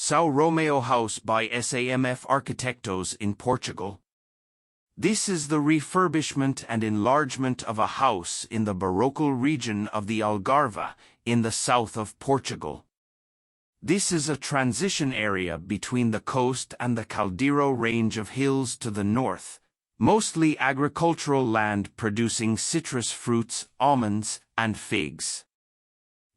São Romão house by SAMF Arquitectos in Portugal. This is the refurbishment and enlargement of a house in the Barrocal region of the Algarve, in the south of Portugal. This is a transition area between the coast and the Caldeirão Range of Hills to the north, mostly agricultural land producing citrus fruits, almonds, and figs.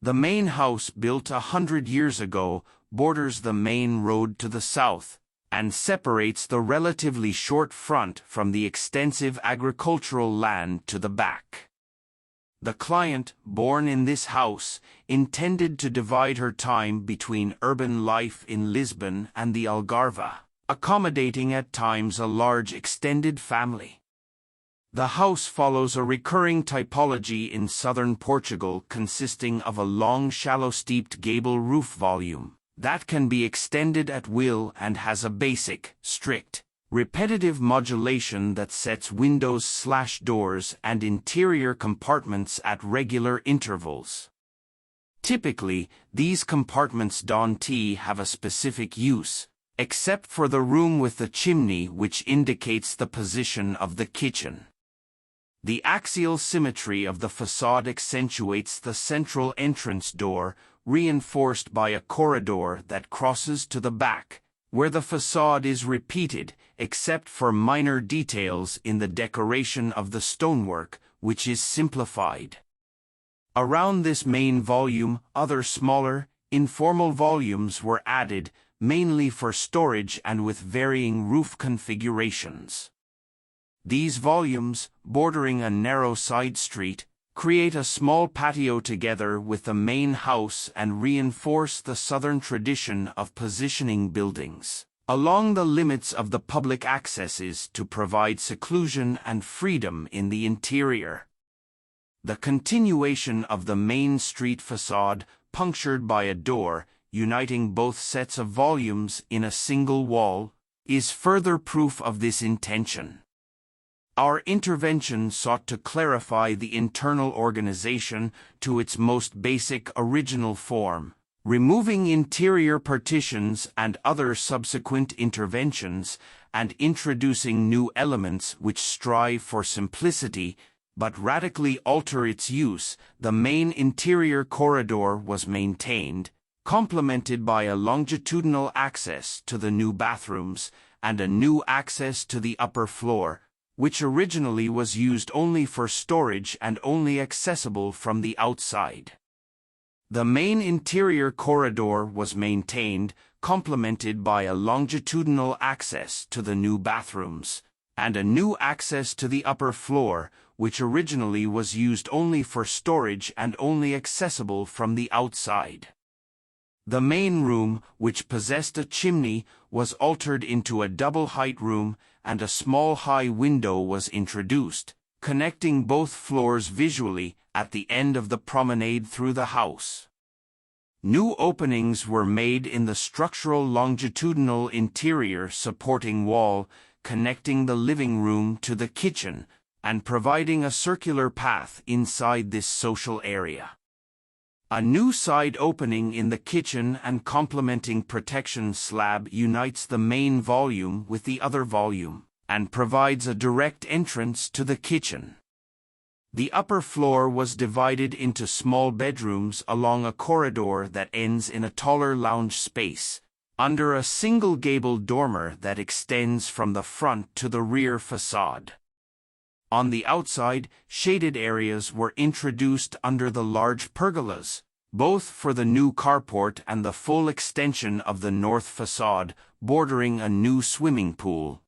The main house, built 100 years ago, borders the main road to the south, and separates the relatively short front from the extensive agricultural land to the back. The client, born in this house, intended to divide her time between urban life in Lisbon and the Algarve, accommodating at times a large extended family. The house follows a recurring typology in southern Portugal consisting of a long shallow steeped gable roof volume that can be extended at will and has a basic, strict, repetitive modulation that sets windows/doors and interior compartments at regular intervals. Typically, these compartments don't have a specific use, except for the room with the chimney, which indicates the position of the kitchen. The axial symmetry of the facade accentuates the central entrance door, reinforced by a corridor that crosses to the back, where the facade is repeated, except for minor details in the decoration of the stonework, which is simplified. Around this main volume, other smaller, informal volumes were added, mainly for storage and with varying roof configurations. These volumes, bordering a narrow side street, create a small patio together with the main house and reinforce the southern tradition of positioning buildings along the limits of the public accesses to provide seclusion and freedom in the interior. The continuation of the main street facade, punctured by a door, uniting both sets of volumes in a single wall, is further proof of this intention. Our intervention sought to clarify the internal organization to its most basic original form, removing interior partitions and other subsequent interventions, and introducing new elements which strive for simplicity but radically alter its use. The main interior corridor was maintained, complemented by a longitudinal access to the new bathrooms and a new access to the upper floor, which originally was used only for storage and only accessible from the outside. The main interior corridor was maintained, complemented by a longitudinal access to the new bathrooms, and a new access to the upper floor, which originally was used only for storage and only accessible from the outside. The main room, which possessed a chimney, was altered into a double-height room, and a small high window was introduced, connecting both floors visually at the end of the promenade through the house. New openings were made in the structural longitudinal interior supporting wall, connecting the living room to the kitchen, and providing a circular path inside this social area. A new side opening in the kitchen and complementing protection slab unites the main volume with the other volume, and provides a direct entrance to the kitchen. The upper floor was divided into small bedrooms along a corridor that ends in a taller lounge space, under a single gabled dormer that extends from the front to the rear facade. On the outside, shaded areas were introduced under the large pergolas, both for the new carport and the full extension of the north facade, bordering a new swimming pool.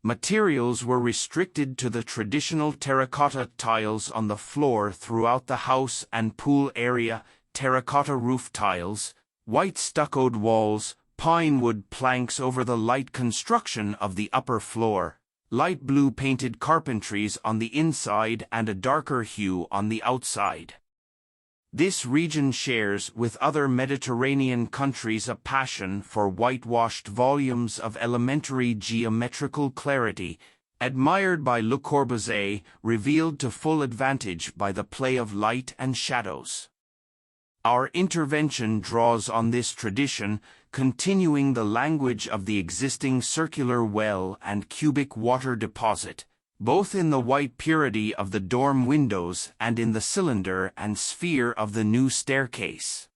Materials were restricted to the traditional terracotta tiles on the floor throughout the house and pool area, terracotta roof tiles, white stuccoed walls, pine wood planks over the light construction of the upper floor, light blue painted carpentries on the inside and a darker hue on the outside. This region shares with other Mediterranean countries a passion for whitewashed volumes of elementary geometrical clarity, admired by Le Corbusier, revealed to full advantage by the play of light and shadows. Our intervention draws on this tradition, continuing the language of the existing circular well and cubic water deposit, both in the white purity of the dorm windows and in the cylinder and sphere of the new staircase.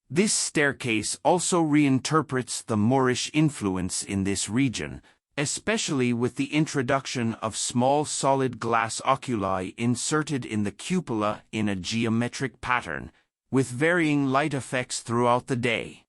This staircase also reinterprets the Moorish influence in this region, especially with the introduction of small solid glass oculi inserted in the cupola in a geometric pattern, with varying light effects throughout the day.